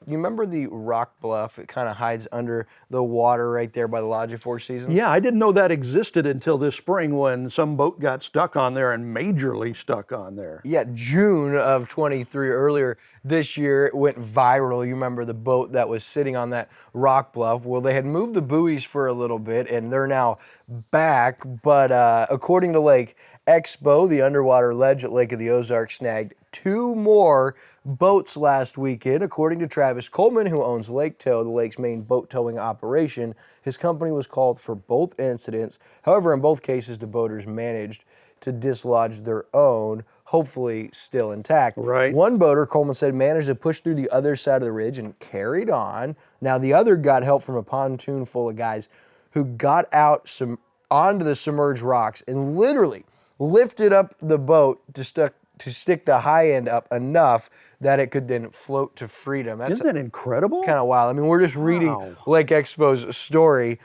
you remember the rock bluff? It kind of hides under the water right there by the Lodge of Four Seasons. Yeah, I didn't know that existed until this spring when some boat got stuck on there and majorly stuck on there. Yeah, June of 23, earlier this year, it went viral. You remember the boat that was sitting on that rock bluff? Well, they had moved the buoys for a little bit, and they're now back. But according to Lake Expo, the underwater ledge at Lake of the Ozarks snagged 2 more boats last weekend. According to Travis Coleman, who owns Lake Tow, the lake's main boat towing operation, his company was called for both incidents. However, in both cases, the boaters managed to dislodge their own, hopefully still intact. Right. One boater, Coleman said, managed to push through the other side of the ridge and carried on. Now, the other got help from a pontoon full of guys who got out onto the submerged rocks and literally lifted up the boat to stick the high end up enough that it could then float to freedom. Isn't that incredible? Kind of wild. I mean, we're just reading Lake Expo's story,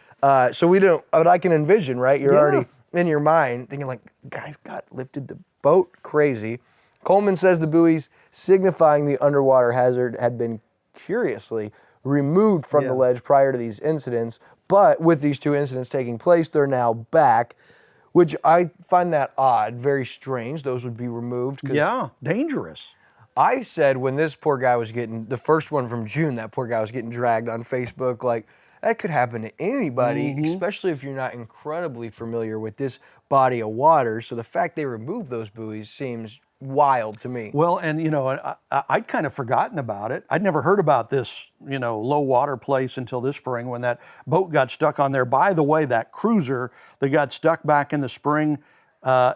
so we don't. But I can envision, right? You're already in your mind thinking like, guys got lifted the boat, crazy. Coleman says the buoys signifying the underwater hazard had been curiously removed from the ledge prior to these incidents, but with these 2 incidents taking place, they're now back. Which I find that odd, very strange. Those would be removed. Yeah, dangerous. I said when this poor guy was getting, the first one from June, that poor guy was getting dragged on Facebook, like, that could happen to anybody, especially if you're not incredibly familiar with this body of water. So the fact they removed those buoys seems wild to me. Well, and you know, I'd kind of forgotten about it. I'd never heard about this, you know, low water place until this spring when that boat got stuck on there. By the way, that cruiser that got stuck back in the spring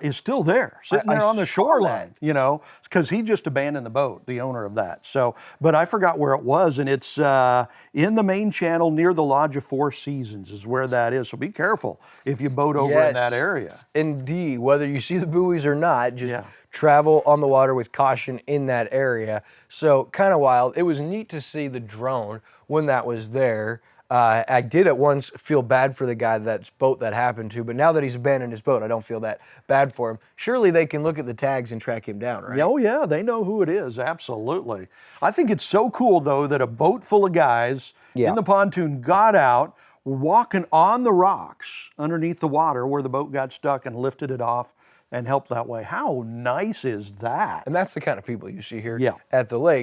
is still there, sitting there on the shoreline, you know, because he just abandoned the boat, the owner of that. So, but I forgot where it was, and it's in the main channel near the Lodge of Four Seasons is where that is. So be careful if you boat over in that area. Indeed, whether you see the buoys or not, just travel on the water with caution in that area. So kind of wild. It was neat to see the drone when that was there. I did at once feel bad for the guy that's boat that happened to, but now that he's abandoned his boat, I don't feel that bad for him. Surely they can look at the tags and track him down, right? Oh yeah, they know who it is, absolutely. I think it's so cool though that a boat full of guys in the pontoon got out, were walking on the rocks underneath the water where the boat got stuck and lifted it off and helped that way. How nice is that? And that's the kind of people you see here Yeah. at the lake.